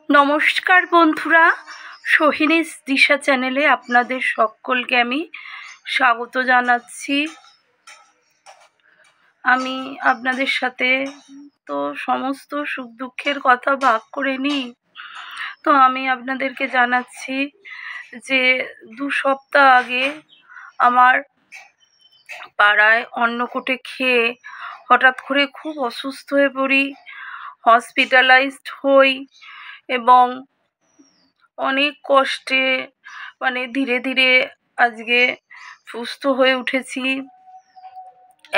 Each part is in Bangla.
নমস্কার বন্ধুরা, সোহিনীস দিশা চ্যানেলে আপনাদের সকলকে আমি স্বাগত জানাচ্ছি। আমি আপনাদের সাথে তো সমস্ত সুখ দুঃখের কথা ভাগ করে নিই। তো আমি আপনাদেরকে জানাচ্ছি যে 2 সপ্তাহ আগে আমার পাড়ায় অন্নকূটে খেয়ে হঠাৎ করে খুব অসুস্থ হয়ে পড়ি, হসপিটালাইজড হই এবং অনেক কষ্টে ধীরে ধীরে আজকে সুস্থ হয়ে উঠেছি।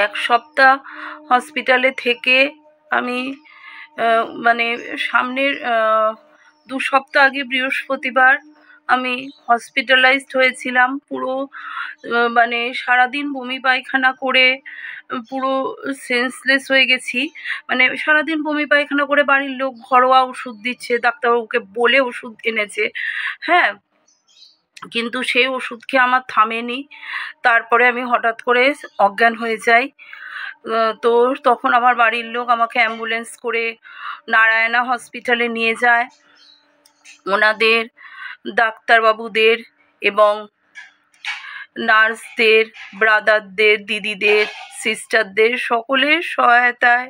1 সপ্তাহ হসপিটালে থেকে আমি সামনের 2 সপ্তাহ আগে বৃহস্পতিবার আমি হসপিটালাইজড হয়েছিলাম। পুরো সারাদিন বমি পায়খানা করে পুরো সেন্সলেস হয়ে গেছি। সারাদিন বমি পায়খানা করে বাড়ির লোক ঘরোয়া ওষুধ দিচ্ছে, ডাক্তারবাবুকে বলে ওষুধ এনেছে, হ্যাঁ, কিন্তু সেই ওষুধ খেয়ে আমার থামেনি। তারপরে আমি হঠাৎ করে অজ্ঞান হয়ে যাই। তো তখন আমার বাড়ির লোক আমাকে অ্যাম্বুলেন্স করে নারায়ণা হসপিটালে নিয়ে যায়। ওনাদের ডাক্তারবাবুদের এবং নার্সদের, ব্রাদারদের, দিদিদের, সিস্টারদের সকলের সহায়তায়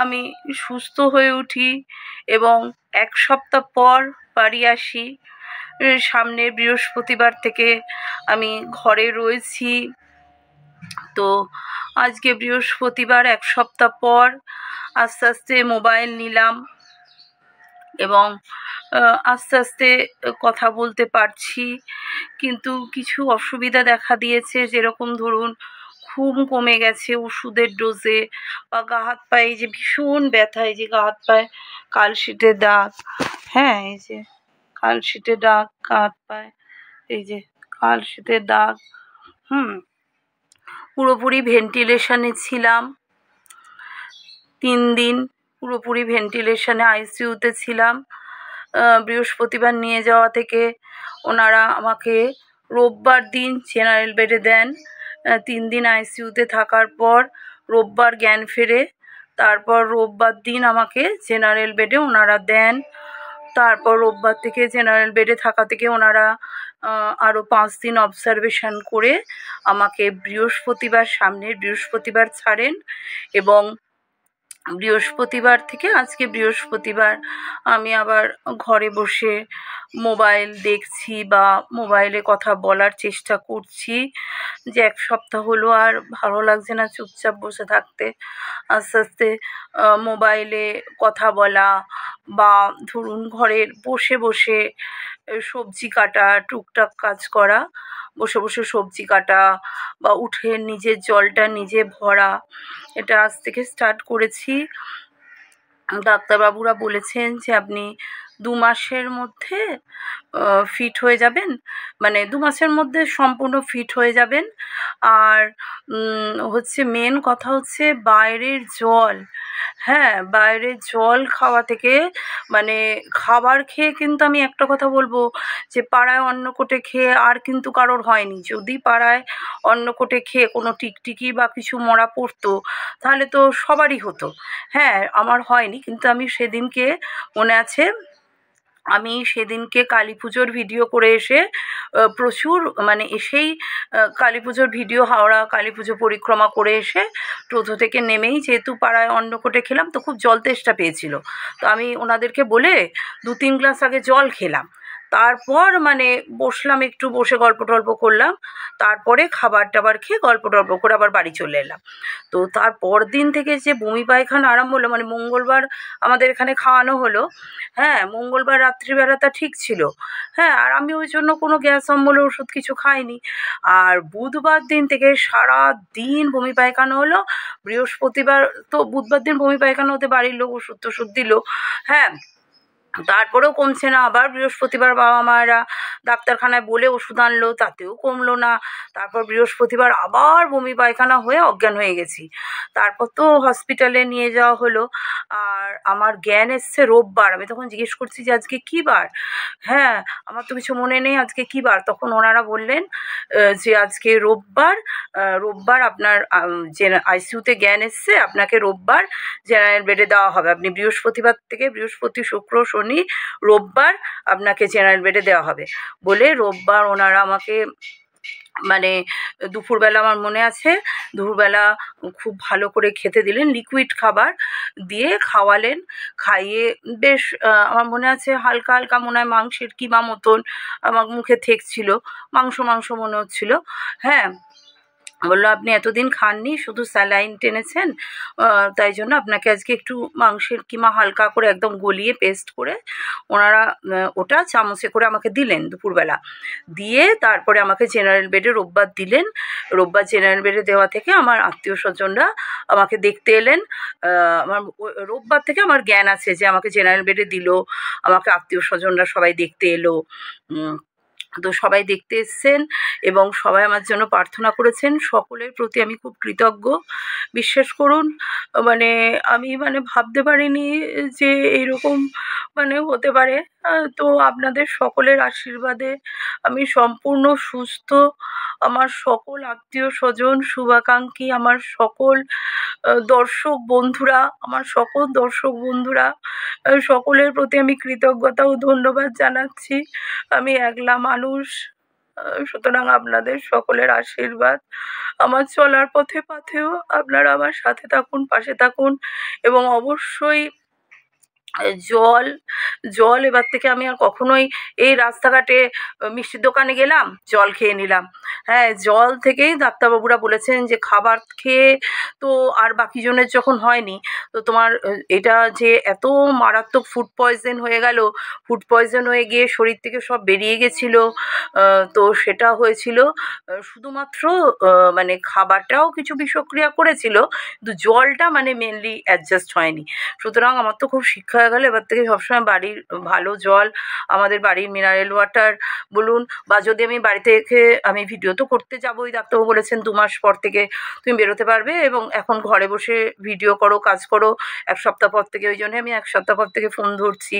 আমি সুস্থ হয়ে উঠি এবং 1 সপ্তাহ পর বাড়ি আসি। সামনের বৃহস্পতিবার থেকে আমি ঘরে রয়েছি। তো আজকে বৃহস্পতিবার 1 সপ্তাহ পর আস্তে আস্তে মোবাইল নিলাম এবং আস্তে আস্তে কথা বলতে পারছি, কিন্তু কিছু অসুবিধা দেখা দিয়েছে। যেরকম ধরুন, ঘুম কমে গেছে ওষুধের ডোজে, বা গা হাত পায়ে যে ভীষণ ব্যথা, এই যে গা হাত পায়ে কালশিটে দাগ, হ্যাঁ, এই যে কালশিটে দাগ গা হাত পায়ে, এই যে কালশিটে দাগ, পুরোপুরি ভেন্টিলেশনে ছিলাম 3 দিন, পুরোপুরি ভেন্টিলেশনে আইসিইউতে ছিলাম। বৃহস্পতিবার নিয়ে যাওয়া থেকে ওনারা আমাকে রোববার দিন জেনারেল বেডে দেন। 3 দিন আইসিইউতে থাকার পর রোববার জ্ঞান ফেরে, তারপর রোববার দিন আমাকে জেনারেল বেডে ওনারা দেন। তারপর রোববার থেকে জেনারেল বেডে থাকা থেকে ওনারা আরও 5 দিন অবজারভেশন করে আমাকে সামনের বৃহস্পতিবার ছাড়েন এবং বৃহস্পতিবার থেকে আজকে বৃহস্পতিবার আমি আবার ঘরে বসে মোবাইল দেখছি বা মোবাইলে কথা বলার চেষ্টা করছি। যে 1 সপ্তাহ হলো আর ভালো লাগছে না চুপচাপ বসে থাকতে। আস্তে আস্তে মোবাইলে কথা বলা বা ধরুন ঘরের বসে বসে সবজি কাটা, টুকটাক কাজ করা, বসে বসে সবজি কাটা বা উঠে নিজের জলটা নিজে ভরা, এটা আজ থেকে স্টার্ট করেছি। ডাক্তারবাবুরা বলেছেন যে আপনি 2 মাসের মধ্যে ফিট হয়ে যাবেন, 2 মাসের মধ্যে সম্পূর্ণ ফিট হয়ে যাবেন। আর মেন কথা হচ্ছে বাইরের জল, হ্যাঁ, বাইরের জল খাওয়া থেকে, খাবার খেয়ে কিন্তু আমি একটা কথা বলবো যে পাড়ায় অন্নকূটে খেয়ে আর কিন্তু কারোর হয়নি। যদি পাড়ায় অন্নকূটে খেয়ে কোনো টিকটিকি বা কিছু মরা পড়তো তাহলে তো সবারই হতো, হ্যাঁ, আমার হয়নি। কিন্তু আমি সেদিনকে মনে আছে, আমি সেদিনকে কালী পুজোর ভিডিও করে এসে প্রচুর এসেই কালী পুজোর ভিডিও, হাওড়া কালী পুজো পরিক্রমা করে এসে টোটো থেকে নেমেই যেহেতু পাড়ায় অন্নকূটে খেলাম, তো খুব জল তেষ্টা পেয়েছিল। তো আমি ওনাদেরকে বলে 2-3 গ্লাস আগে জল খেলাম, তারপর বসলাম, একটু বসে গল্প টল্প করলাম, তারপরে খাবার টাবার খেয়ে গল্প টল্প করে আবার বাড়ি চলে এলাম। তো তারপর দিন থেকে যে বমি পায়খানা আরম্ভ হলো, মঙ্গলবার আমাদের এখানে খাওয়ানো হলো, হ্যাঁ, মঙ্গলবার রাত্রিবেলাটা ঠিক ছিল, হ্যাঁ, আর আমি ওই জন্য কোনো গ্যাস অম্বলের ওষুধ কিছু খাইনি। আর বুধবার দিন থেকে সারা দিন বমি পায়খানা হলো। বৃহস্পতিবার তো বুধবার দিন বমি পায়খানা হতে বাড়ির লোক ওষুধ টষুধ দিল, হ্যাঁ, তারপরেও কমছে না। আবার বৃহস্পতিবার বাবা মায়েরা ডাক্তারখানায় বলে ওষুধ আনলো, তাতেও কমলো না। তারপর বৃহস্পতিবার আবার বমি পায়খানা হয়ে অজ্ঞান হয়ে গেছি। তারপর তো হসপিটালে নিয়ে যাওয়া হলো। আর আমার জ্ঞান এসছে রোববার। আমি তখন জিজ্ঞেস করছি যে আজকে কী বার, হ্যাঁ, আমার তো কিছু মনে নেই আজকে কী বার। তখন ওনারা বললেন যে আজকে রোববার, রোববার আপনার যে আইসিইউতে জ্ঞান এসছে, আপনাকে রোববার জেনারেল বেডে দেওয়া হবে। আপনি বৃহস্পতিবার থেকে, বৃহস্পতি শুক্র শনি রোববার আপনাকে জেনারেল বেডে দেওয়া হবে বলে রোববার ওনারা আমাকে মানে দুপুরবেলা আমার মনে আছে দুপুরবেলা খুব ভালো করে খেতে দিলেন, লিকুইড খাবার দিয়ে খাওয়ালেন, খাইয়ে বেশ আমার মনে আছে হালকা হালকা মনে হয় মাংসের কিমা মতন আমার মুখে ঠেকছিল, মাংস মাংস মনে হচ্ছিল। হ্যাঁ, বললো আপনি এতদিন খাননি, শুধু স্যালাইন টেনেছেন, তাই জন্য আপনাকে আজকে একটু মাংসের কিমা হালকা করে একদম গলিয়ে পেস্ট করে ওনারা ওটা চামচে করে আমাকে দিলেন দুপুরবেলা, দিয়ে তারপরে আমাকে জেনারেল বেডে রোববার দিলেন। রোববার জেনারেল বেডে দেওয়া থেকে আমার আত্মীয় স্বজনরা আমাকে দেখতে এলেন। আমার রোববার থেকে আমার জ্ঞান আছে যে আমাকে জেনারেল বেডে দিল, আমাকে আত্মীয় স্বজনরা সবাই দেখতে এলো। তো সবাই দেখতে এসছেন এবং সবাই আমার জন্য প্রার্থনা করেছেন, সকলের প্রতি আমি খুব কৃতজ্ঞ। বিশ্বাস করুন মানে আমি ভাবতে পারিনি যে এইরকম হতে পারে। তো আপনাদের সকলের আশীর্বাদে আমি সম্পূর্ণ সুস্থ। আমার সকল আত্মীয় স্বজন, শুভাকাঙ্ক্ষী, আমার সকল দর্শক বন্ধুরা, সকলের প্রতি আমি কৃতজ্ঞতা ও ধন্যবাদ জানাচ্ছি। আমি একলা মানুষ, সুতরাং আপনাদের সকলের আশীর্বাদ আমার চলার পথে পথেও আপনারা আমার সাথে থাকুন, পাশে থাকুন এবং অবশ্যই জল এবার থেকে আমি আর কখনোই এই রাস্তাঘাটে মিষ্টির দোকানে গেলাম জল খেয়ে নিলাম, হ্যাঁ জল থেকেই ডাক্তারবাবুরা বলেছেন যে খাবার খেয়ে তো আর বাকি জনের যখন হয়নি তো তোমার এটা যে এত মারাত্মক ফুড পয়জন হয়ে গেল, ফুড পয়জন হয়ে গিয়ে শরীর থেকে সব বেরিয়ে গেছিলো। তো সেটা হয়েছিল শুধুমাত্র খাবারটাও কিছু বিষক্রিয়া করেছিল, কিন্তু জলটা মেনলি অ্যাডজাস্ট হয়নি। সুতরাং আমার তো খুব শিক্ষা হয়ে গেল, এবার থেকে সবসময় বাড়ির ভালো জল, আমাদের বাড়ির মিনারেল ওয়াটার বলুন, বা যদি আমি বাড়ি থেকে আমি ভিডিও তো করতে যাবোই, ডাক্তারবাবু বলেছেন 2 মাস পর থেকে তুমি বেরোতে পারবে এবং এখন ঘরে বসে ভিডিও করো, কাজ করো। 1 সপ্তাহ পর থেকে, ওই জন্য আমি 1 সপ্তাহ পর থেকে ফোন ধরছি,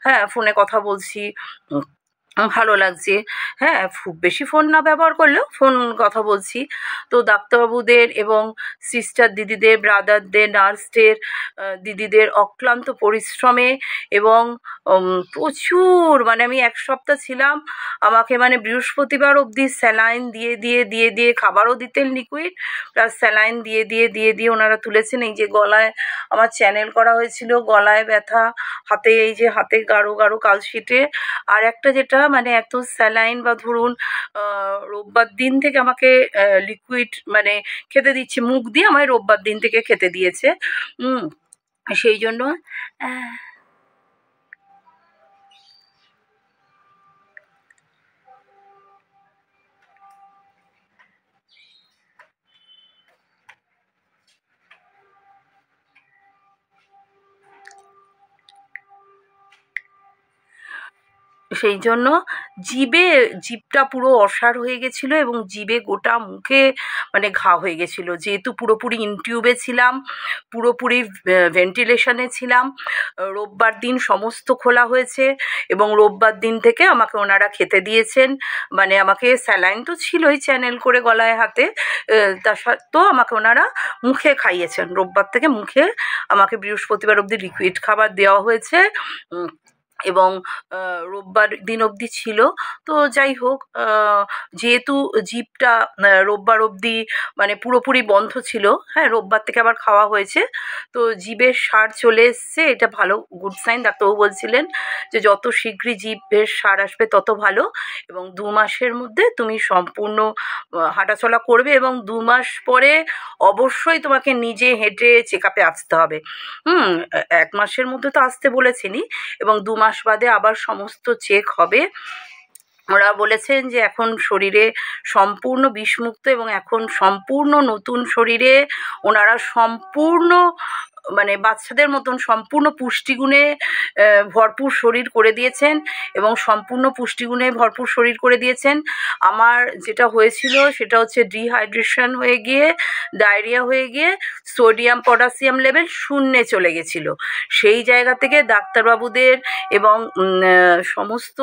হ্যাঁ ফোনে কথা বলছি, ভালো লাগছে। হ্যাঁ, খুব বেশি ফোন না ব্যবহার করলেও ফোন কথা বলছি। তো ডাক্তারবাবুদের এবং সিস্টার দিদিদের, ব্রাদারদের, নার্সদের দিদিদের অক্লান্ত পরিশ্রমে এবং প্রচুর আমি 1 সপ্তাহ ছিলাম, আমাকে বৃহস্পতিবার অবধি স্যালাইন দিয়ে খাবারও দিতেন লিকুইড, প্লাস স্যালাইন দিয়ে ওনারা তুলেছেন। এই যে গলায় আমার চ্যানেল করা হয়েছিল, গলায় ব্যথা, হাতে এই যে হাতে গাঢ় গাঢ় কালশিটে, আর একটা যেটা এত স্যালাইন বা ধরুন রোববার দিন থেকে আমাকে লিকুইড খেতে দিচ্ছে, মুখ দিয়ে আমায় রোববার দিন থেকে খেতে দিয়েছে। সেই জন্য জিভটা পুরো অসাড় হয়ে গেছিলো এবং জিভে গোটা মুখে ঘা হয়ে গেছিলো, যেহেতু পুরোপুরি ইনটিউবে ছিলাম, পুরোপুরি ভেন্টিলেশনে ছিলাম। রোববার দিন সমস্ত খোলা হয়েছে এবং রোববার দিন থেকে আমাকে ওনারা খেতে দিয়েছেন, আমাকে স্যালাইন তো ছিলই চ্যানেল করে গলায় হাতে, তা সত্ত্বেও আমাকে ওনারা মুখে খাইয়েছেন। রোববার থেকে মুখে আমাকে বৃহস্পতিবার অবধি লিকুইড খাবার দেওয়া হয়েছে এবং রোববার দিন অবধি ছিল। তো যাই হোক, যেহেতু জিভটা রোববার অবধি পুরোপুরি বন্ধ ছিল, হ্যাঁ রোববার থেকে আবার খাওয়া হয়েছে, তো জিভের সার চলে এসছে, এটা ভালো গুড সাইন। ডাক্তারবাবু বলছিলেন যে যত শীঘ্রই জিভের সার আসবে তত ভালো এবং 2 মাসের মধ্যে তুমি সম্পূর্ণ হাঁটাচলা করবে এবং 2 মাস পরে অবশ্যই তোমাকে নিজে হেঁটে চেক আপে আসতে হবে। 1 মাসের মধ্যে তো আসতে বলেছিনি এবং 2 মাস বাদে আবার সমস্ত চেক হবে। ওরা বলেছেন যে এখন শরীরে সম্পূর্ণ বিষমুক্ত এবং এখন সম্পূর্ণ নতুন শরীরে ওনারা সম্পূর্ণ বাচ্চাদের মতন সম্পূর্ণ পুষ্টিগুণে ভরপুর শরীর করে দিয়েছেন এবং সম্পূর্ণ পুষ্টিগুণে ভরপুর শরীর করে দিয়েছেন। আমার যেটা হয়েছিল সেটা হচ্ছে ডিহাইড্রেশন হয়ে গিয়ে, ডায়রিয়া হয়ে গিয়ে সোডিয়াম পটাশিয়াম লেভেল শূন্যে চলে গেছিলো। সেই জায়গা থেকে ডাক্তারবাবুদের এবং সমস্ত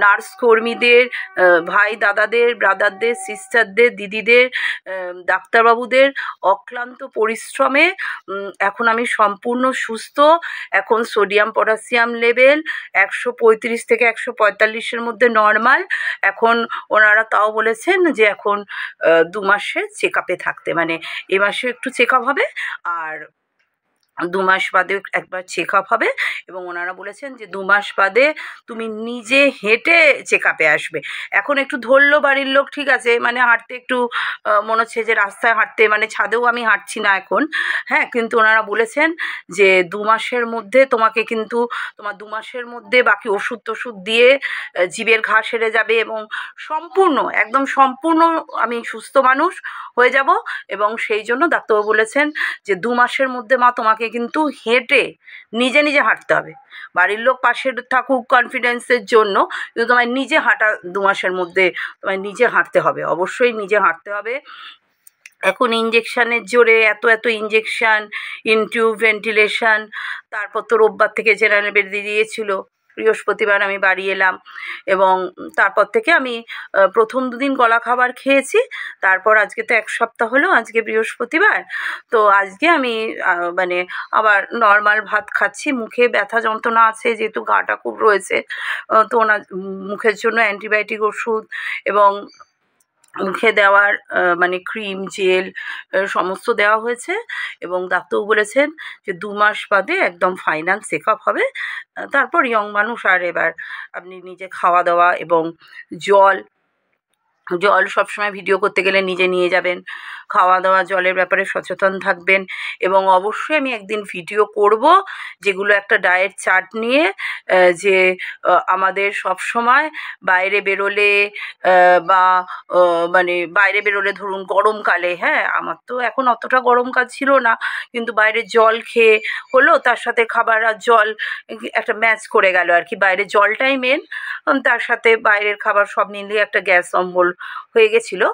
নার্স কর্মীদের, ভাই দাদাদের, ব্রাদারদের, সিস্টারদের, দিদিদের, ডাক্তারবাবুদের অক্লান্ত পরিশ্রমে এখন আমি সম্পূর্ণ সুস্থ। এখন সোডিয়াম পটাশিয়াম লেভেল 135 থেকে 145-এর মধ্যে নর্মাল। এখন ওনারা তাও বলেছেন যে এখন 2 মাসে চেক আপে থাকতে, মানে এ মাসে একটু চেক আপ হবে আর 2 মাস বাদে একবার চেক আপ হবে। এবং ওনারা বলেছেন যে 2 মাস বাদে তুমি নিজে হেঁটে চেক আপে আসবে। এখন একটু ধরলো বাড়ির লোক, ঠিক আছে, মানে হাঁটতে একটু মনে হচ্ছে যে রাস্তায় হাঁটতে, মানে ছাদেও আমি হাঁটছি না এখন, হ্যাঁ, কিন্তু ওনারা বলেছেন যে 2 মাসের মধ্যে তোমাকে কিন্তু তোমার 2 মাসের মধ্যে বাকি ওষুধ টষুধ দিয়ে জীবের ঘা সেরে যাবে এবং সম্পূর্ণ একদম সম্পূর্ণ আমি সুস্থ মানুষ হয়ে যাব। এবং সেই জন্য ডাক্তারবাবু বলেছেন যে 2 মাসের মধ্যে মা তোমাকে কিন্তু হেঁটে নিজে নিজে হাঁটতে হবে। বাড়ির লোক পাশে থাকুক কনফিডেন্সের জন্য, কিন্তু তোমায় নিজে হাঁটা 2 মাসের মধ্যে তোমায় নিজে হাঁটতে হবে, অবশ্যই নিজে হাঁটতে হবে। এখন ইঞ্জেকশানের জোরে এত এত ইঞ্জেকশান, ইনটিউব, ভেন্টিলেশন, তারপর তো রোববার থেকে জেনারেল বেরিয়ে দিয়েছিল, বৃহস্পতিবার আমি বাড়ি এলাম এবং তারপর থেকে আমি প্রথম 2 দিন গলা খাবার খেয়েছি। তারপর আজকে তো 1 সপ্তাহ হলো, আজকে বৃহস্পতিবার, তো আজকে আমি মানে আবার নর্মাল ভাত খাচ্ছি। মুখে ব্যথা যন্ত্রণা আছে যেহেতু গাটা খুব রয়েছে, তো ওনার মুখের জন্য অ্যান্টিবায়োটিক ওষুধ এবং মুখে দেওয়ার মানে ক্রিম, জেল সমস্ত দেওয়া হয়েছে। এবং ডাক্তারবাবু বলেছেন যে 2 মাস বাদে একদম ফাইনাল চেক আপ হবে। তারপর ইয়ং মানুষ, আর এবার আপনি নিজে খাওয়া দাওয়া এবং জল সবসময় ভিডিও করতে গেলে নিজে নিয়ে যাবেন, খাওয়া দাওয়া জলের ব্যাপারে সচেতন থাকবেন। এবং অবশ্যই আমি একদিন ভিডিও করব যেগুলো একটা ডায়েট চার্ট নিয়ে, যে আমাদের সবসময় বাইরে বেরোলে বা মানে বাইরে বেরোলে ধরুন গরমকালে, হ্যাঁ, আমার তো এখন অতটা গরমকাল ছিল না, কিন্তু বাইরে জল খেয়ে হলো, তার সাথে খাবার আর জল একটা ম্যাচ করে গেল আর কি। বাইরে জলটাই মেন, তার সাথে বাইরের খাবার সব মিলিয়ে একটা গ্যাস অম্বল হয়ে গেছিলো।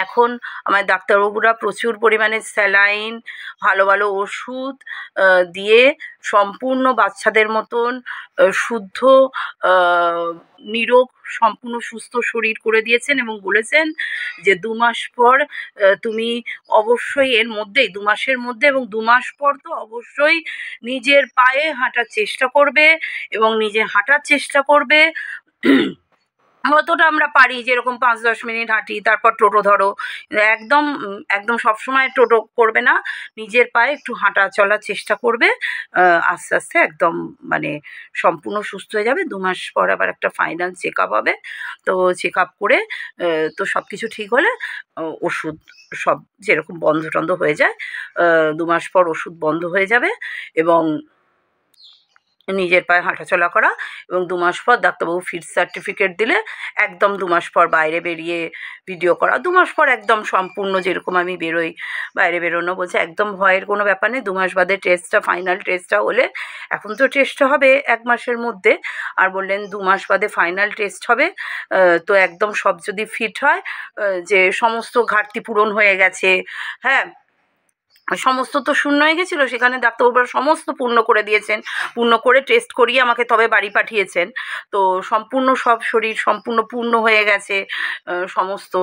এখন আমার ডাক্তারবাবুরা প্রচুর পরিমাণে স্যালাইন, ভালো ভালো ওষুধ দিয়ে সম্পূর্ণ বাচ্চাদের মতন শুদ্ধ নিরোগ সম্পূর্ণ সুস্থ শরীর করে দিয়েছেন এবং বলেছেন যে 2 মাস পর তুমি অবশ্যই এর মধ্যেই 2 মাসের মধ্যে এবং 2 মাস পর তো অবশ্যই নিজের পায়ে হাঁটার চেষ্টা করবে এবং নিজে হাঁটার চেষ্টা করবে। যতটা আমরা পারি, যেরকম 5-10 মিনিট হাঁটি, তারপর টোটো ধরো, একদম একদম সবসময় টোটো করবে না, নিজের পায়ে একটু হাঁটা চলার চেষ্টা করবে। আস্তে আস্তে একদম মানে সম্পূর্ণ সুস্থ হয়ে যাবে। 2 মাস পর আবার একটা ফাইনাল চেক আপ হবে। তো চেক আপ করে তো সব কিছু ঠিক হলে ওষুধ সব যেরকম বন্ধ টন্ধ হয়ে যায়, 2 মাস পর ওষুধ বন্ধ হয়ে যাবে এবং নিজের পায়ে হাঁটাচলা করা। এবং 2 মাস পর ডাক্তারবাবু ফিট সার্টিফিকেট দিলে একদম 2 মাস পর বাইরে বেরিয়ে ভিডিও করা। 2 মাস পর একদম সম্পূর্ণ যেরকম আমি বেরোই বাইরে বেরোনো, বলছে একদম ভয়ের কোনো ব্যাপার নেই। 2 মাস বাদে টেস্টটা, ফাইনাল টেস্টটা হলে, এখন তো টেস্টটা হবে 1 মাসের মধ্যে, আর বললেন 2 মাস বাদে ফাইনাল টেস্ট হবে। তো একদম সব যদি ফিট হয়, যে সমস্ত ঘাটতি পূরণ হয়ে গেছে, হ্যাঁ, সমস্ত তো শূন্য হয়ে গেছিলো, সেখানে ডাক্তারবাবুরা সমস্ত পূর্ণ করে দিয়েছেন। পূর্ণ করে টেস্ট করিয়ে আমাকে তবে বাড়ি পাঠিয়েছেন। তো সম্পূর্ণ সব শরীর সম্পূর্ণ পূর্ণ হয়ে গেছে, সমস্ত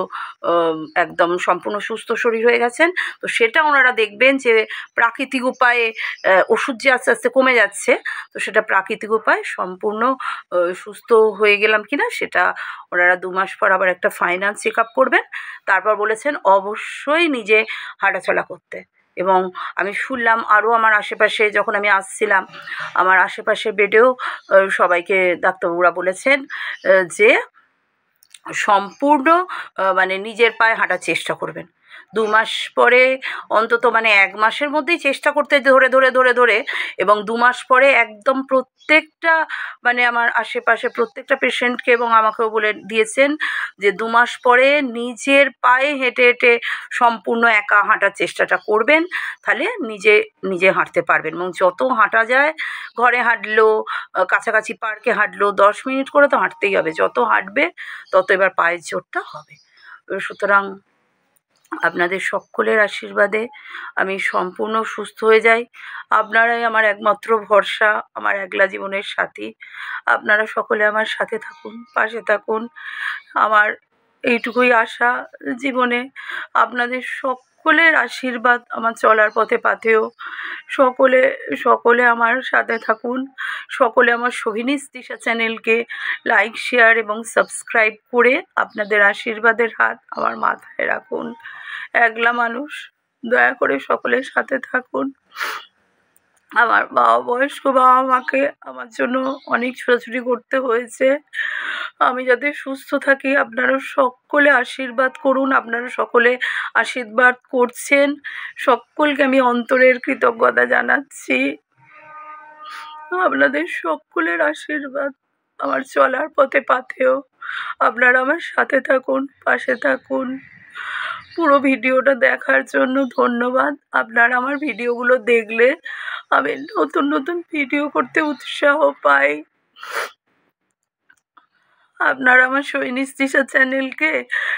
একদম সম্পূর্ণ সুস্থ শরীর হয়ে গেছেন। তো সেটা ওনারা দেখবেন যে প্রাকৃতিক উপায়ে ওষুধ যে আস্তে আস্তে কমে যাচ্ছে, তো সেটা প্রাকৃতিক উপায়ে সম্পূর্ণ সুস্থ হয়ে গেলাম কিনা সেটা ওনারা 2 মাস পর আবার একটা ফাইনাল চেক আপ করবেন। তারপর বলেছেন অবশ্যই নিজে হাঁটাচলা করতে। এবং আমি শুনলাম আরও আমার আশেপাশে, যখন আমি আসছিলাম আমার আশেপাশের বেডেও সবাইকে ডাক্তারবাবুরা বলেছেন যে সম্পূর্ণ মানে নিজের পায়ে হাঁটার চেষ্টা করবেন। 2 মাস পরে অন্তত মানে 1 মাসের মধ্যেই চেষ্টা করতে, ধরে ধরে ধরে ধরে, এবং 2 মাস পরে একদম প্রত্যেকটা মানে আমার আশেপাশে প্রত্যেকটা পেশেন্টকে এবং আমাকেও বলে দিয়েছেন যে 2 মাস পরে নিজের পায়ে হেঁটে হেঁটে সম্পূর্ণ একা হাঁটার চেষ্টাটা করবেন, তাহলে নিজে নিজে হাঁটতে পারবেন। এবং যত হাঁটা যায়, ঘরে হাঁটলো, কাছাকাছি পার্কে হাঁটলো, 10 মিনিট করে তো হাঁটতেই হবে, যত হাঁটবে তত এবার পায়ের জোরটা হবে। সুতরাং আপনাদের সকলের আশীর্বাদে আমি সম্পূর্ণ সুস্থ হয়ে যাই। আপনারাই আমার একমাত্র ভরসা, আমার একলা জীবনের সাথী। আপনারা সকলে আমার সাথে থাকুন, পাশে থাকুন। আমার এইটুকুই আশা জীবনে, আপনাদের সকলের আশীর্বাদ আমার চলার পথে পাথেয়। সকলে সকলে আমার সাথে থাকুন। সকলে আমার সোহিনীস দিশা চ্যানেলকে লাইক, শেয়ার এবং সাবস্ক্রাইব করে আপনাদের আশীর্বাদের হাত আমার মাথায় রাখুন। একলা মানুষ, দয়া করে সকলের সাথে থাকুন। আমার বয়স্ক বাবা মাকে আমার জন্য অনেক ছোটাছুটি করতে হয়েছে। আমি যাতে সুস্থ থাকি, আপনারা সকলে আশীর্বাদ করুন। আপনারা সকলে আশীর্বাদ করছেন, সকলকে আমি অন্তরের কৃতজ্ঞতা জানাচ্ছি। আপনাদের সকলের আশীর্বাদ আমার চলার পথে পাথেয়। আপনারা আমার সাথে থাকুন, পাশে থাকুন। পুরো ভিডিওটা দেখার জন্য ধন্যবাদ। আপনারা আমার ভিডিওগুলো দেখলে আমি নতুন নতুন ভিডিও করতে উৎসাহ পাই। আপনারা আমার সোহিনীস দিশা চ্যানেলকে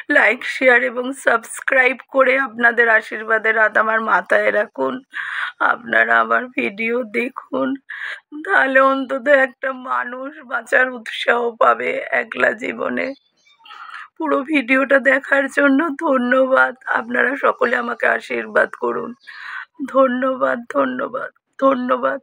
লাইক, শেয়ার এবং সাবস্ক্রাইব করে আপনাদের আশীর্বাদের হাত আমার মাথায় রাখুন। আপনারা আমার ভিডিও দেখুন, তাহলে অন্তত একটা মানুষ বাঁচার উৎসাহ পাবে একলা জীবনে। পুরো ভিডিওটা দেখার জন্য ধন্যবাদ। আপনারা সকলে আমাকে আশীর্বাদ করুন। ধন্যবাদ, ধন্যবাদ, ধন্যবাদ।